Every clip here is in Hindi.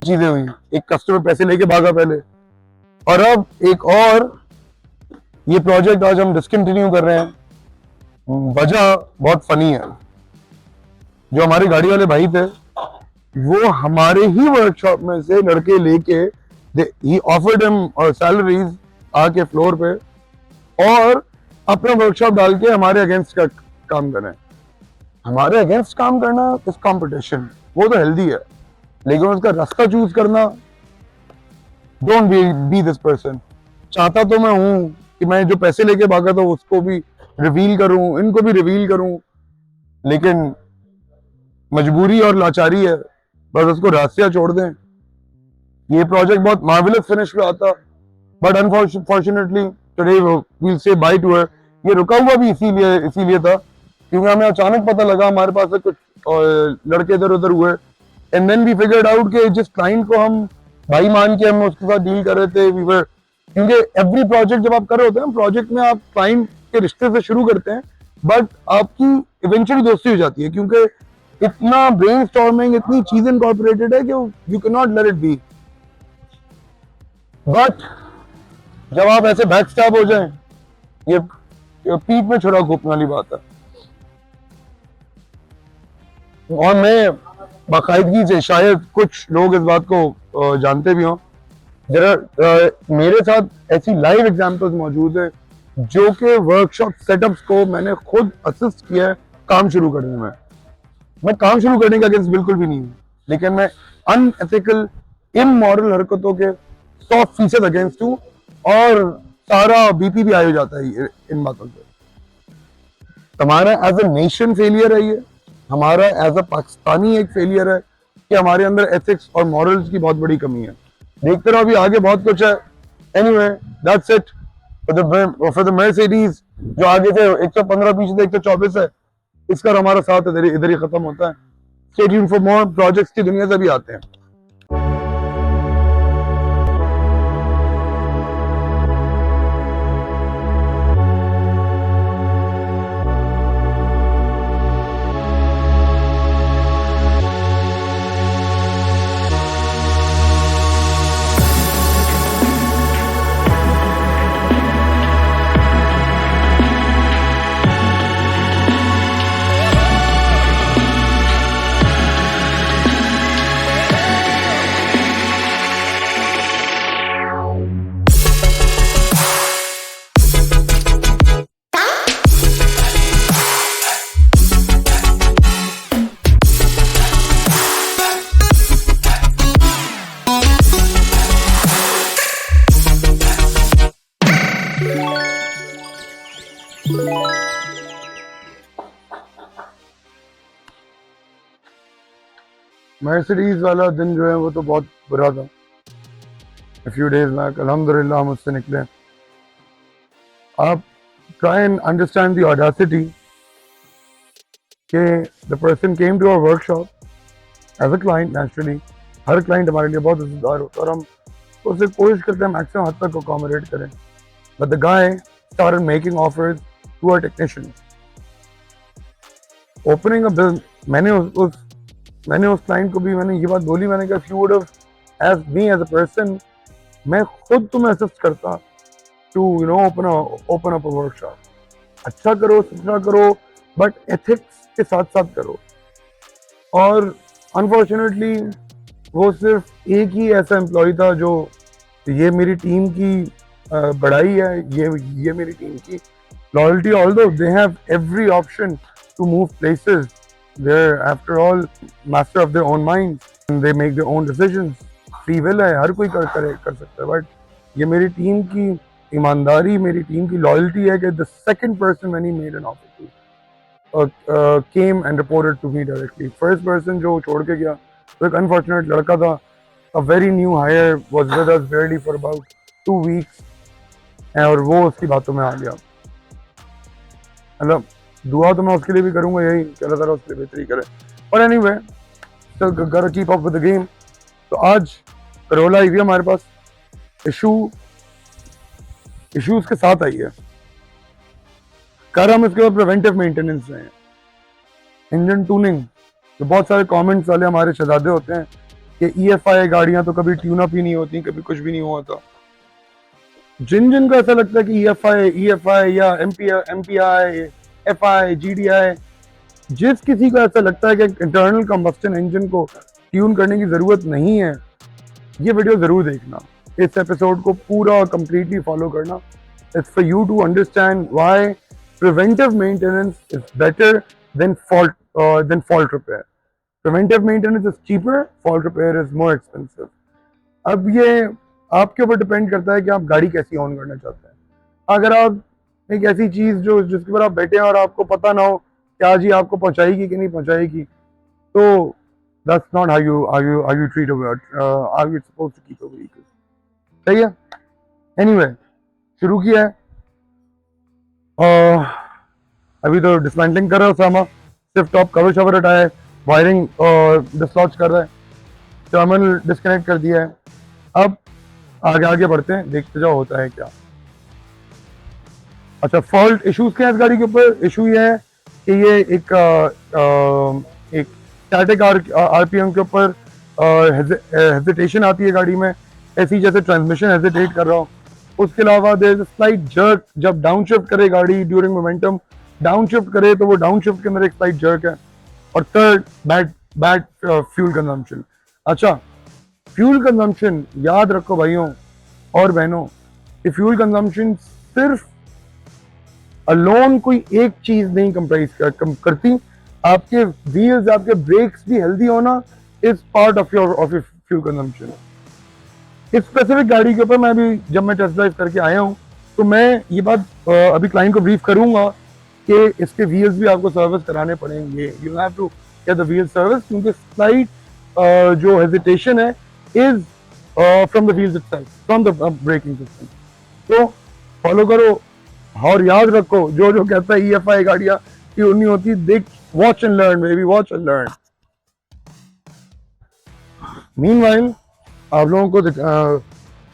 चीजें हुई। एक कस्टमर पैसे लेके भागा पहले, और अब एक और ये प्रोजेक्ट आज हम डिसकंटिन्यू कर रहे हैं। वजह बहुत फनी है। जो हमारे गाड़ी वाले भाई थे, वो हमारे ही वर्कशॉप में से लड़के लेके ही ऑफर्ड हिम सैलरीज आके फ्लोर पे, और अपना वर्कशॉप डाल के हमारे अगेंस्ट का काम करें। हमारे अगेंस्ट काम करना इस कंपटीशन, वो तो हेल्दी है, लेकिन उसका रास्ता चूज करना, डोंट बी दिस पर्सन। चाहता तो मैं हूं कि मैं जो पैसे लेके भागा था उसको भी रिवील करूं, इनको भी रिवील करूं, लेकिन मजबूरी और लाचारी है, बस उसको रास्ता छोड़ दें। ये प्रोजेक्ट बहुत मार्वेलस फिनिश पे आता, बट अनफॉर्चुनेटली टुडे वील से बाय टू हर। ये रुका हुआ भी इसीलिए था क्योंकि हमें अचानक पता लगा हमारे पास से कुछ लड़के इधर उधर हुए, and then we figured out कि जिस क्लाइंट को हम भाई मान के हम उसके साथ डील कर रहे थे, वी वर, क्योंकि एवरी प्रोजेक्ट जब आप कर रहे होते हैं, प्रोजेक्ट में आप क्लाइंट के रिश्ते से शुरू करते हैं, बट आपकी इवेंचुअली दोस्ती हो जाती है, क्योंकि इतना ब्रेनस्टॉर्मिंग, इतनी चीजें इनकॉर्पोरेटेड है कि you can not let it be. But जब आप ऐसे बैक स्टैब हो जाएं, ये पीठ में छुरा घोपने वाली बात है। और मैं बाकायदगी से, शायद कुछ लोग इस बात को जानते भी हों, जरा मेरे साथ ऐसी लाइव एग्जांपल्स मौजूद है जो कि वर्कशॉप सेटअप्स को मैंने खुद असिस्ट किया है काम शुरू करने में। मैं काम शुरू करने के अगेंस्ट बिल्कुल भी नहीं हूँ, लेकिन मैं अनएथिकल, इमोरल हरकतों के 100% अगेंस्ट हूँ, और सारा बीपी भी आ हो जाता है इन बातों से। हमारा एज ए नेशन फेलियर है ये, हमारा एज अ पाकिस्तानी एक फेलियर है कि हमारे अंदर एथिक्स और मॉरल्स की बहुत बड़ी कमी है। देखते रहो, अभी आगे बहुत कुछ है। Anyway, that's it for the Mercedes. जो आगे से 115 पीछे से 124 है, इसका हमारा साथ इधर ही खत्म होता है। Stay tuned for more projects की दुनिया से भी आते हैं। मर्सिडीज वाला दिन जो है वो तो बहुत बुरा था। फ्यू डेज बैक अल्हम्दुलिल्लाह हम उससे निकले। आप try and understand the audacity के the person came to our workshop as a client. Naturally हर क्लाइंट हमारे लिए बहुत इज्जतदार होता है और हम उससे कोशिश करते हैं मैक्सिमम हद तक अकोमोडेट करें, but the guy started making offers to our technicians, opening a business. मैंने उस क्लाइंट को भी मैंने ये बात बोली, मैंने कहा if you would have asked me as a person, मैं खुद तुम्हें असिस्ट करता to open up a workshop। अच्छा करो, सच्चा करो, बट एथिक्स के साथ साथ करो। और अनफॉर्चुनेटली वो सिर्फ एक ही ऐसा एम्प्लॉय था जो, ये मेरी टीम की बढ़ाई है, ये मेरी टीम की loyalty. Although they have every option to move places, they're after all master of their own minds and they make their own decisions। Free will है, हर कोई कर सकता है, बट ये मेरी टीम की ईमानदारी, मेरी टीम की लॉयल्टी है कि the second person when he made an offer to came and reported to me directly। First person जो छोड़ के गया तो एक अनफॉर्चुनेट लड़का था, a very new hire, was with us barely for about 2 weeks, और वो उसकी बातों में आ गया। मतलब दुआ तो मैं उसके लिए भी करूंगा यही कि अल्लाह ताला उसके लिए बेहतरी करे, और anyway still gotta keep up with the game। तो आज करोला आई हुई है हमारे पास, इश्यूज के साथ आई है। कर हम इसके बाद प्रिवेंटिव मेंटेनेंस में इंजन टूनिंग, तो बहुत सारे कमेंट्स वाले हमारे शहजादे होते हैं कि EFI गाड़ियां तो कभी ट्यून अप ही नहीं होती, कभी कुछ भी नहीं हुआ था। जिन जिन को ऐसा लगता है कि EFI या MPI, FI, GDI, जिस किसी को ऐसा लगता है कि इंटरनल कंबस्टन इंजन को ट्यून करने की जरूरत नहीं है, ये वीडियो जरूर देखना, इस एपिसोड को पूरा कंप्लीटली फॉलो करना। It's for you to understand why preventive maintenance is better than fault repair. Preventive maintenance is cheaper, fault repair is more expensive. अब ये आपके ऊपर डिपेंड करता है कि आप गाड़ी कैसी ऑन करना चाहते हैं। अगर आप एक ऐसी चीज जो जिसके ऊपर आप बैठे हैं और आपको पता ना हो क्या जी आपको पहुंचाएगी कि नहीं पहुंचाएगी, तो that's not how you treat a how you supposed to keep a vehicle. सही है? Anyway, शुरू किया है। अभी तो डिसमेंटलिंग कर रहा है सामा, सिर्फ टॉप कवर शवर हटाया है, वायरिंग डिसलॉन्च कर रहा है, टर्मिनल डिस्कनेक्ट कर दिया है। अब आगे आगे बढ़ते हैं, देखते जाओ होता है क्या। अच्छा, फॉल्ट इश्यूज क्या है इस गाड़ी के ऊपर? इशू ये है कि ये एक स्टैटिक आरपीएम के ऊपर हेजिटेशन आती है गाड़ी में, ऐसी जैसे ट्रांसमिशन हेजिटेट कर रहा हो। उसके अलावा there is a slight jerk, जब डाउन शिफ्ट करे गाड़ी ड्यूरिंग मोमेंटम, डाउन शिफ्ट करे तो वो डाउन शिफ्ट के अंदर एक स्लाइट जर्क है। और थर्ड, बैड फ्यूल कंजम्पशन। अच्छा, फ्यूल कंजम्पशन याद रखो भाइयों और बहनों, कि फ्यूल कंजम्पशन सिर्फ अलोन कोई एक चीज नहीं करती। आपके व्हील्स, आपके ब्रेक्स भी हेल्दी होना is part of your fuel consumption. इस स्पेसिफिक गाड़ी के ऊपर मैं अभी जब मैं टेस्ट ड्राइव करके आया हूँ तो मैं ये बात अभी क्लाइंट को ब्रीफ करूंगा कि इसके व्हील्स भी आपको सर्विस कराने पड़ेंगे। You have to get the wheel service, क्योंकि स्लाइट जो हेजिटेशन है is from the wheels itself, from the braking system. तो फॉलो करो और याद रखो, जो जो कहता है EFI गाड़ियां की उन्नी होती, देख, watch and learn baby, watch and learn. Meanwhile आप लोगों को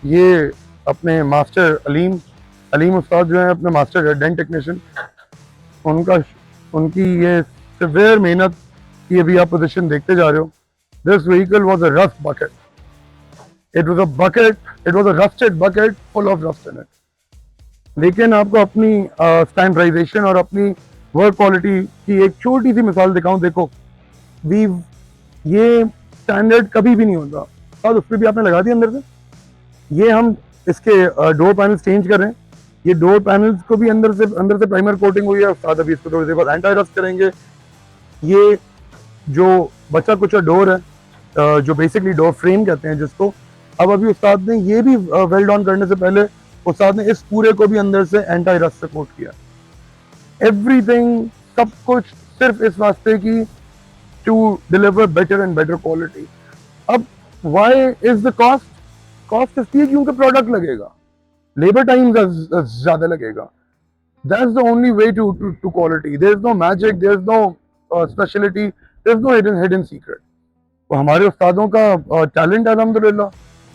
ये अपने मास्टर अलीम उस्ताद जो है अपने मास्टर डेंट टेक्नीशियन, उनकी ये सिवियर मेहनत की अभी आप पोजीशन देखते जा रहे हो। This vehicle was a rust bucket, it was a rusted bucket full of rust in it. लेकिन आपको अपनी स्टैंडर्डाइजेशन और अपनी वर्क क्वालिटी की एक छोटी सी मिसाल दिखाऊं। देखो, वी ये स्टैंडर्ड कभी भी नहीं होता, और उस पर भी आपने लगा दिया अंदर से। ये हम इसके डोर पैनल्स चेंज कर रहे हैं। ये डोर पैनल्स को भी अंदर से प्राइमर कोटिंग हुई है, साथ अभी इसको थोड़ी देर बाद एंटी रस्ट करेंगे। ये जो बचा कुचा डोर है, जो बेसिकली डोर फ्रेम कहते हैं जिसको, अब अभी उस्ताद ने ये भी वेल्ड ऑन करने से पहले उस्ताद ने इस पूरे को भी अंदर से एंटी रस्ट से कोट किया। एवरीथिंग, सब कुछ सिर्फ इस वास्ते की to deliver better and better quality. अब why is the cost? Cost इसलिए क्योंकि प्रोडक्ट लगेगा, लेबर टाइम ज्यादा लगेगा। That's the only way to quality. There's no magic, there's no specialty, there's no hidden secret. तो हमारे उस्तादों का टैलेंट अल्हम्दुलिल्लाह,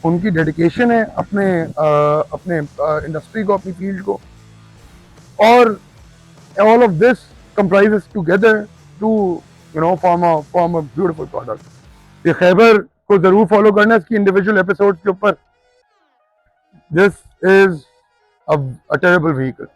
उनकी डेडिकेशन है अपने इंडस्ट्री को, अपनी फील्ड को, और all of this comprises together to form a beautiful product. ये खैबर को जरूर फॉलो करना इसकी इंडिविजुअल एपिसोड्स के ऊपर। This is a terrible vehicle.